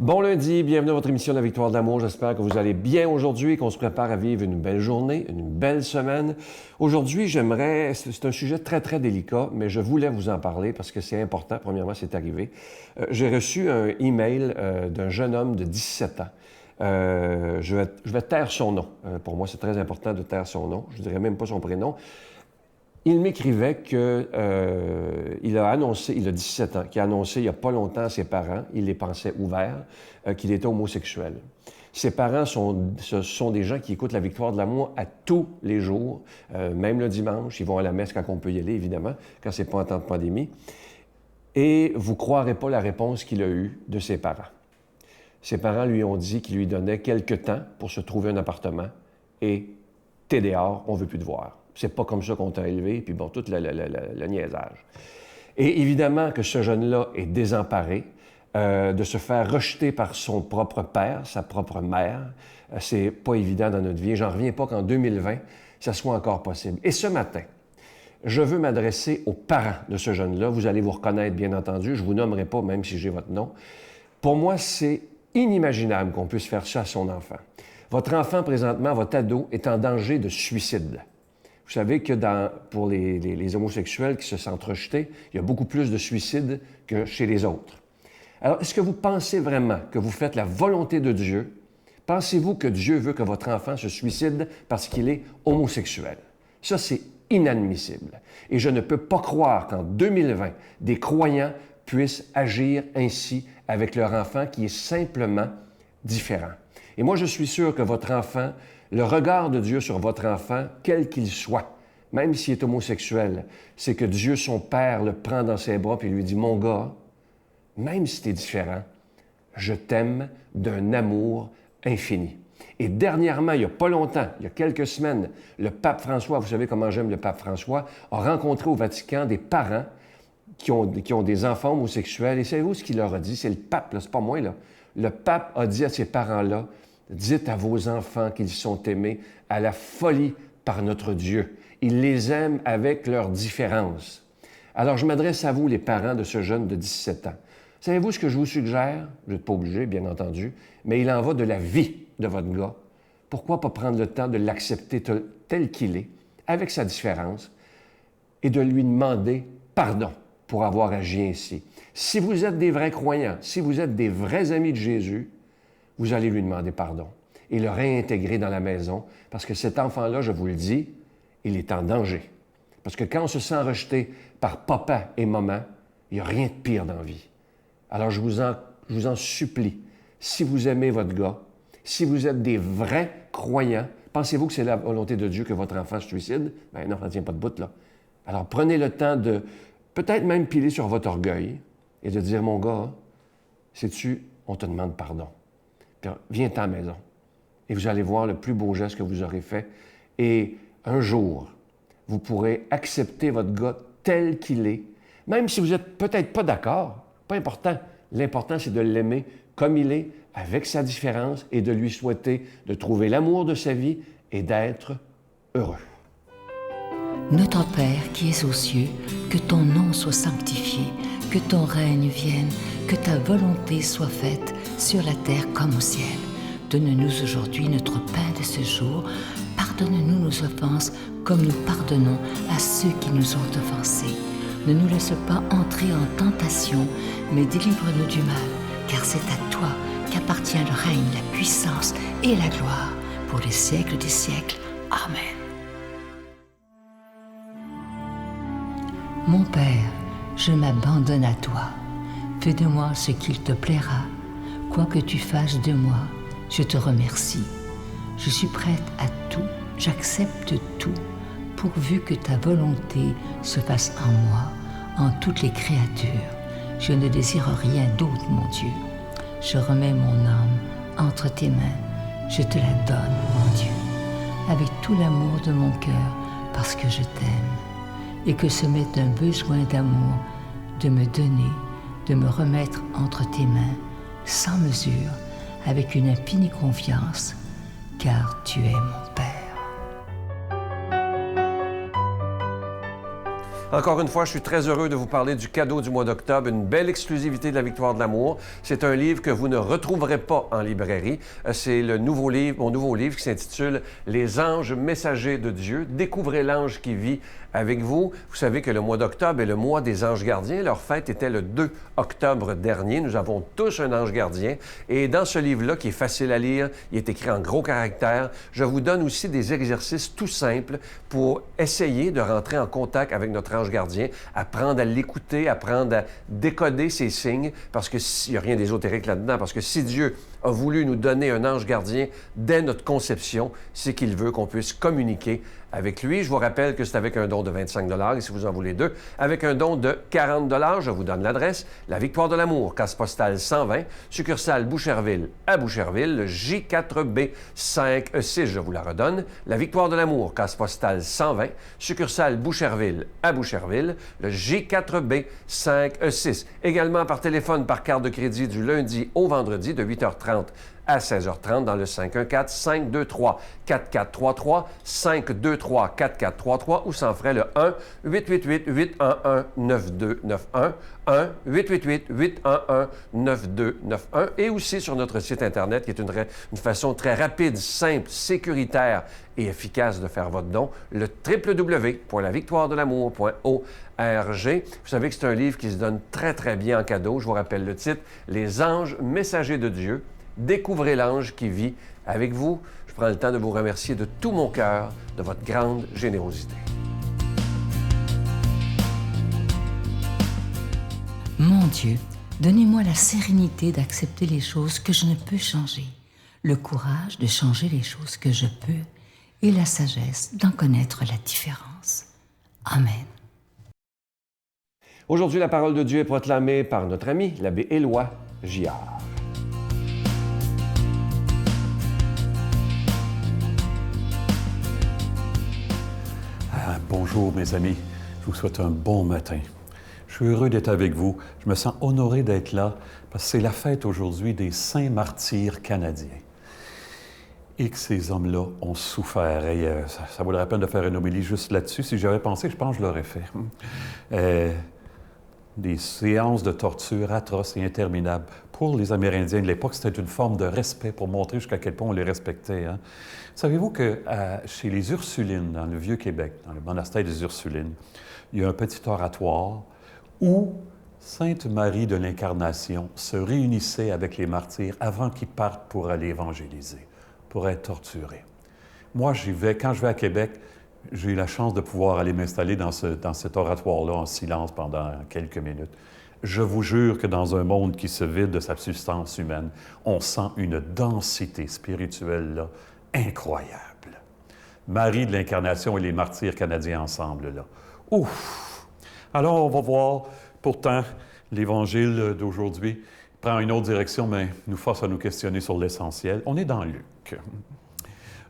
Bon lundi, bienvenue à votre émission de la Victoire de l'amour. J'espère que vous allez bien aujourd'hui et qu'on se prépare à vivre une belle journée, une belle semaine. Aujourd'hui, c'est un sujet très, très délicat, mais je voulais vous en parler parce que c'est important. Premièrement, c'est arrivé. J'ai reçu un email d'un jeune homme de 17 ans. Je vais taire son nom. Pour moi, c'est très important de taire son nom. Je ne dirais même pas son prénom. Il m'écrivait qu'il a 17 ans, qu'il a annoncé il n'y a pas longtemps à ses parents, il les pensait ouverts, qu'il était homosexuel. Ses parents ce sont des gens qui écoutent la Victoire de l'amour à tous les jours, même le dimanche. Ils vont à la messe quand on peut y aller, évidemment, quand c'est pas en temps de pandémie. Et vous ne croirez pas la réponse qu'il a eue de ses parents. Ses parents lui ont dit qu'ils lui donnaient quelques temps pour se trouver un appartement et t'es dehors, on ne veut plus te voir. C'est pas comme ça qu'on t'a élevé, puis bon, tout le niaisage. Et évidemment que ce jeune-là est désemparé de se faire rejeter par son propre père, sa propre mère. C'est pas évident dans notre vie. J'en reviens pas qu'en 2020, ça soit encore possible. Et ce matin, je veux m'adresser aux parents de ce jeune-là. Vous allez vous reconnaître, bien entendu. Je vous nommerai pas, même si j'ai votre nom. Pour moi, c'est inimaginable qu'on puisse faire ça à son enfant. Votre enfant, présentement, votre ado, est en danger de suicide. Vous savez que pour les homosexuels qui se sentent rejetés, il y a beaucoup plus de suicides que chez les autres. Alors, est-ce que vous pensez vraiment que vous faites la volonté de Dieu? Pensez-vous que Dieu veut que votre enfant se suicide parce qu'il est homosexuel? Ça, c'est inadmissible. Et je ne peux pas croire qu'en 2020, des croyants puissent agir ainsi avec leur enfant qui est simplement différent. Et moi, je suis sûr que votre enfant, le regard de Dieu sur votre enfant, quel qu'il soit, même s'il est homosexuel, c'est que Dieu, son Père, le prend dans ses bras et lui dit « Mon gars, même si tu es différent, je t'aime d'un amour infini. » Et dernièrement, il n'y a pas longtemps, il y a quelques semaines, le pape François, vous savez comment j'aime le pape François, a rencontré au Vatican des parents qui ont des enfants homosexuels. Et savez-vous ce qu'il leur a dit? C'est le pape, là, c'est pas moi, là. Le pape a dit à ces parents-là, dites à vos enfants qu'ils sont aimés à la folie par notre Dieu. Il les aime avec leurs différences. Alors, je m'adresse à vous, les parents de ce jeune de 17 ans. Savez-vous ce que je vous suggère? Vous n'êtes pas obligé, bien entendu, mais il en va de la vie de votre gars. Pourquoi pas prendre le temps de l'accepter tel qu'il est, avec sa différence, et de lui demander pardon pour avoir agi ainsi? Si vous êtes des vrais croyants, si vous êtes des vrais amis de Jésus, vous allez lui demander pardon et le réintégrer dans la maison parce que cet enfant-là, je vous le dis, il est en danger. Parce que quand on se sent rejeté par papa et maman, il n'y a rien de pire dans la vie. Alors, je vous en supplie, si vous aimez votre gars, si vous êtes des vrais croyants, pensez-vous que c'est la volonté de Dieu que votre enfant se suicide? Ben non, ça ne tient pas de bout, là. Alors, prenez le temps de peut-être même piler sur votre orgueil et de dire, mon gars, sais-tu, on te demande pardon. Puis, viens à la maison. Et vous allez voir le plus beau geste que vous aurez fait. Et un jour, vous pourrez accepter votre gars tel qu'il est, même si vous n'êtes peut-être pas d'accord, pas important. L'important, c'est de l'aimer comme il est, avec sa différence, et de lui souhaiter de trouver l'amour de sa vie et d'être heureux. Notre Père qui es aux cieux, que ton nom soit sanctifié, que ton règne vienne, que ta volonté soit faite sur la terre comme au ciel. Donne-nous aujourd'hui notre pain de ce jour. Pardonne-nous nos offenses comme nous pardonnons à ceux qui nous ont offensés. Ne nous laisse pas entrer en tentation, mais délivre-nous du mal, car c'est à toi qu'appartient le règne, la puissance et la gloire pour les siècles des siècles. Amen. Mon Père, je m'abandonne à toi. Fais de moi ce qu'il te plaira. Quoi que tu fasses de moi, je te remercie. Je suis prête à tout, j'accepte tout, pourvu que ta volonté se fasse en moi, en toutes les créatures. Je ne désire rien d'autre, mon Dieu. Je remets mon âme entre tes mains. Je te la donne, mon Dieu, avec tout l'amour de mon cœur, parce que je t'aime. Et que ce m'est un besoin d'amour de me donner, de me remettre entre tes mains, sans mesure, avec une infinie confiance, car tu es mon Père. Encore une fois, je suis très heureux de vous parler du cadeau du mois d'octobre, une belle exclusivité de la Victoire de l'amour. C'est un livre que vous ne retrouverez pas en librairie. C'est le nouveau livre, mon nouveau livre qui s'intitule « Les anges messagers de Dieu ». Découvrez l'ange qui vit avec vous. Vous savez que le mois d'octobre est le mois des anges gardiens. Leur fête était le 2 octobre dernier. Nous avons tous un ange gardien. Et dans ce livre-là, qui est facile à lire, il est écrit en gros caractères, je vous donne aussi des exercices tout simples pour essayer de rentrer en contact avec notre ange gardien, apprendre à l'écouter, apprendre à décoder ses signes, parce que il n'y a rien d'ésotérique là-dedans, parce que si Dieu a voulu nous donner un ange gardien dès notre conception, c'est qu'il veut qu'on puisse communiquer avec lui. Je vous rappelle que c'est avec un don de 25 $ et si vous en voulez deux, avec un don de 40 $, je vous donne l'adresse, La Victoire de l'amour, case postale 120, succursale Boucherville à Boucherville, le J4B 5E6, je vous la redonne, La Victoire de l'amour, case postale 120, succursale Boucherville à Boucherville, le J4B 5E6. Également par téléphone, par carte de crédit du lundi au vendredi de 8h30 à 16h30 dans le 514-523-4433, 523-4433 ou sans frais le 1-888-811-9291, 1-888-811-9291 et aussi sur notre site Internet qui est une façon très rapide, simple, sécuritaire et efficace de faire votre don, le www.lavictoiredelamour.org. Vous savez que c'est un livre qui se donne très, très bien en cadeau. Je vous rappelle le titre, « Les anges messagers de Dieu ». Découvrez l'ange qui vit avec vous. Je prends le temps de vous remercier de tout mon cœur de votre grande générosité. Mon Dieu, donnez-moi la sérénité d'accepter les choses que je ne peux changer, le courage de changer les choses que je peux et la sagesse d'en connaître la différence. Amen. Aujourd'hui, la parole de Dieu est proclamée par notre ami, l'abbé Éloi Giard. Bonjour mes amis, je vous souhaite un bon matin. Je suis heureux d'être avec vous. Je me sens honoré d'être là parce que c'est la fête aujourd'hui des saints martyrs canadiens. Et que ces hommes-là ont souffert. Et ça vaudrait la peine de faire une homélie juste là-dessus. Si j'avais pensé, je pense que je l'aurais fait. Des séances de torture atroces et interminables. Pour les Amérindiens de l'époque, c'était une forme de respect pour montrer jusqu'à quel point on les respectait. Hein? Savez-vous que chez les Ursulines, dans le Vieux-Québec, dans le monastère des Ursulines, il y a un petit oratoire où Sainte Marie de l'Incarnation se réunissait avec les martyrs avant qu'ils partent pour aller évangéliser, pour être torturés. Moi, j'y vais, quand je vais à Québec, j'ai eu la chance de pouvoir aller m'installer dans cet oratoire-là en silence pendant quelques minutes. Je vous jure que dans un monde qui se vide de sa substance humaine, on sent une densité spirituelle là, incroyable. Marie de l'Incarnation et les martyrs canadiens ensemble, là. Ouf! Alors, on va voir, pourtant, l'Évangile d'aujourd'hui prend une autre direction, mais nous force à nous questionner sur l'essentiel. On est dans Luc.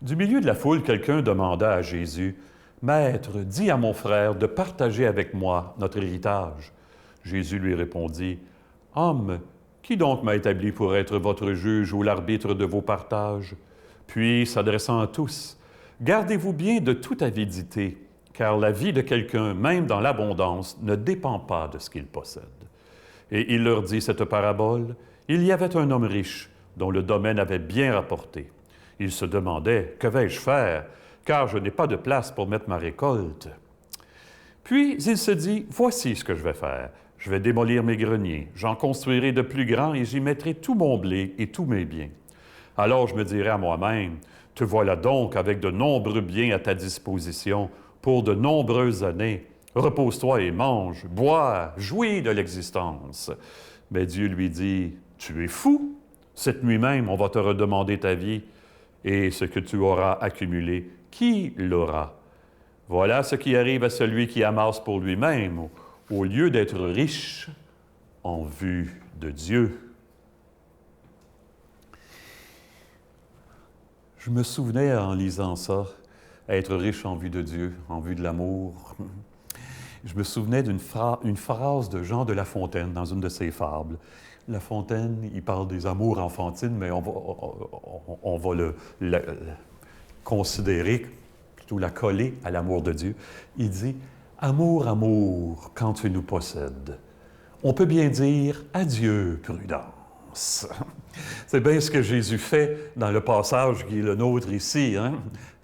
Du milieu de la foule, quelqu'un demanda à Jésus, « Maître, dis à mon frère de partager avec moi notre héritage. » Jésus lui répondit, « Homme, qui donc m'a établi pour être votre juge ou l'arbitre de vos partages? » Puis, s'adressant à tous, « Gardez-vous bien de toute avidité, car la vie de quelqu'un, même dans l'abondance, ne dépend pas de ce qu'il possède. » Et il leur dit cette parabole, « Il y avait un homme riche, dont le domaine avait bien rapporté. Il se demandait, « Que vais-je faire, car je n'ai pas de place pour mettre ma récolte. » Puis il se dit, « Voici ce que je vais faire. Je vais démolir mes greniers, j'en construirai de plus grands et j'y mettrai tout mon blé et tous mes biens. Alors je me dirai à moi-même, « Te voilà donc avec de nombreux biens à ta disposition pour de nombreuses années. Repose-toi et mange, bois, jouis de l'existence. » Mais Dieu lui dit, « Tu es fou. Cette nuit même, on va te redemander ta vie. Et ce que tu auras accumulé, qui l'aura? Voilà ce qui arrive à celui qui amasse pour lui-même, au lieu d'être riche en vue de Dieu. » Je me souvenais en lisant ça, être riche en vue de Dieu, en vue de l'amour. Je me souvenais d'une phrase de Jean de La Fontaine dans une de ses fables. La Fontaine, il parle des amours enfantines, mais on va le considérer, plutôt la coller à l'amour de Dieu. Il dit, Amour, amour, quand tu nous possèdes, on peut bien dire adieu, prudence. C'est bien ce que Jésus fait dans le passage qui est le nôtre ici, hein?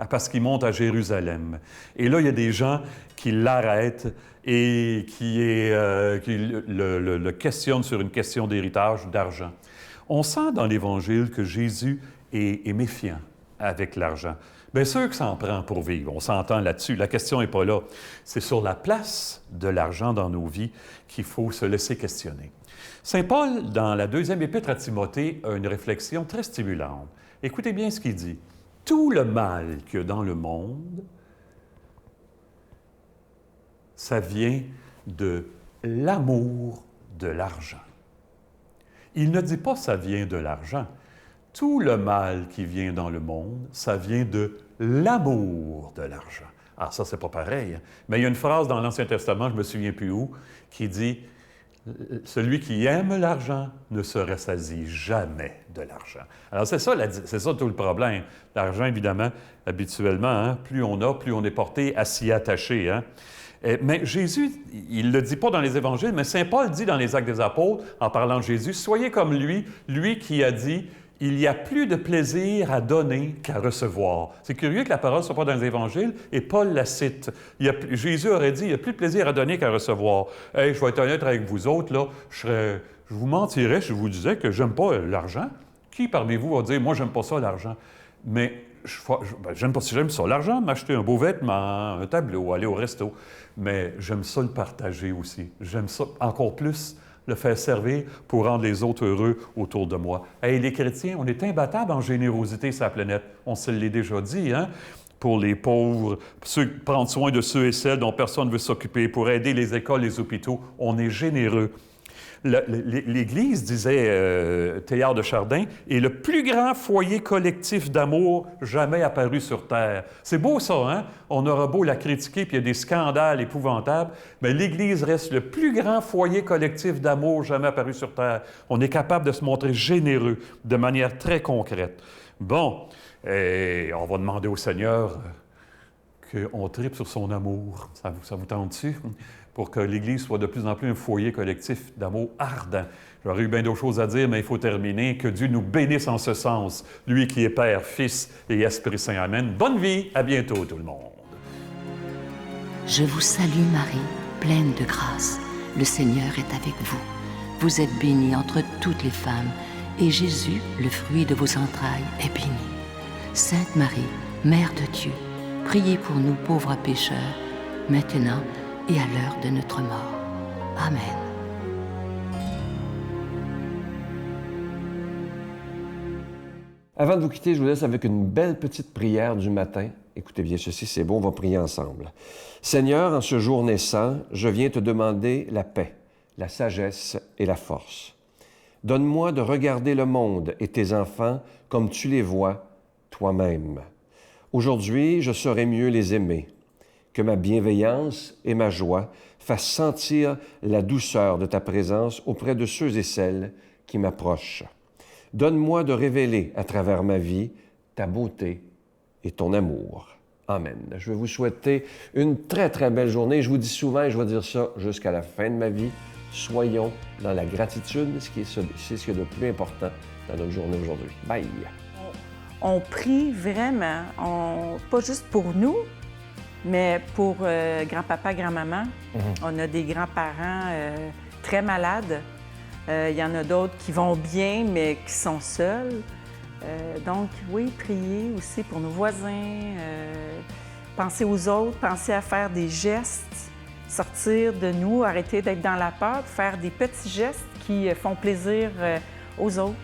Parce qu'il monte à Jérusalem. Et là, il y a des gens qui l'arrêtent et qui le questionnent sur une question d'héritage, d'argent. On sent dans l'Évangile que Jésus est méfiant avec l'argent. Bien sûr que ça en prend pour vivre, on s'entend là-dessus. La question n'est pas là. C'est sur la place de l'argent dans nos vies qu'il faut se laisser questionner. Saint Paul, dans la deuxième épître à Timothée, a une réflexion très stimulante. Écoutez bien ce qu'il dit. « Tout le mal qu'il y a dans le monde, ça vient de l'amour de l'argent. » Il ne dit pas « ça vient de l'argent ». Tout le mal qui vient dans le monde, ça vient de l'amour de l'argent. Ah, ça, c'est pas pareil. Hein? Mais il y a une phrase dans l'Ancien Testament, je ne me souviens plus où, qui dit « Celui qui aime l'argent ne se rassasie jamais de l'argent. » Alors, c'est ça tout le problème. L'argent, évidemment, habituellement, hein, plus on a, plus on est porté à s'y attacher. Hein? Mais Jésus, il ne le dit pas dans les Évangiles, mais Saint Paul dit dans les Actes des Apôtres, en parlant de Jésus, « Soyez comme lui qui a dit, il y a plus de plaisir à donner qu'à recevoir. » C'est curieux que la parole ne soit pas dans les Évangiles, et Paul la cite. Jésus aurait dit, il n'y a plus de plaisir à donner qu'à recevoir. Hey, je vais être honnête avec vous autres, là, je vous mentirais si je vous disais que j'aime pas l'argent. Qui parmi vous va dire, moi, j'aime pas ça, l'argent? Mais j'aime ça, l'argent, m'acheter un beau vêtement, un tableau, aller au resto. Mais j'aime ça le partager aussi. J'aime ça encore plus le faire servir pour rendre les autres heureux autour de moi. Hey, les chrétiens, on est imbattables en générosité sur la planète. On se l'est déjà dit, hein? Pour les pauvres, prendre soin de ceux et celles dont personne ne veut s'occuper, pour aider les écoles, les hôpitaux, on est généreux. L'Église, disait Théard de Chardin, est le plus grand foyer collectif d'amour jamais apparu sur Terre. C'est beau ça, hein? On aura beau la critiquer, puis il y a des scandales épouvantables, mais l'Église reste le plus grand foyer collectif d'amour jamais apparu sur Terre. On est capable de se montrer généreux de manière très concrète. Bon, et on va demander au Seigneur qu'on tripe sur son amour. Ça vous tente-tu? Pour que l'Église soit de plus en plus un foyer collectif d'amour ardent. J'aurais eu bien d'autres choses à dire, mais il faut terminer. Que Dieu nous bénisse en ce sens, lui qui est Père, Fils et Esprit Saint. Amen. Bonne vie, à bientôt tout le monde. Je vous salue Marie, pleine de grâce. Le Seigneur est avec vous. Vous êtes bénie entre toutes les femmes, et Jésus, le fruit de vos entrailles, est béni. Sainte Marie, Mère de Dieu, priez pour nous pauvres pécheurs, maintenant et à l'heure de notre mort. Amen. Avant de vous quitter, je vous laisse avec une belle petite prière du matin. Écoutez bien ceci, c'est beau, on va prier ensemble. Seigneur, en ce jour naissant, je viens te demander la paix, la sagesse et la force. Donne-moi de regarder le monde et tes enfants comme tu les vois toi-même. Aujourd'hui, je saurai mieux les aimer. Que ma bienveillance et ma joie fassent sentir la douceur de ta présence auprès de ceux et celles qui m'approchent. Donne-moi de révéler à travers ma vie ta beauté et ton amour. Amen. Je vais vous souhaiter une très, très belle journée. Je vous dis souvent, et je vais dire ça jusqu'à la fin de ma vie, soyons dans la gratitude, c'est ce qu'il y a de plus important dans notre journée aujourd'hui. Bye! On prie vraiment, pas juste pour nous, mais pour grand-papa, grand-maman. On a des grands-parents très malades. Il y en a d'autres qui vont bien, mais qui sont seuls. Donc, oui, prier aussi pour nos voisins, penser aux autres, penser à faire des gestes, sortir de nous, arrêter d'être dans la peur, faire des petits gestes qui font plaisir aux autres.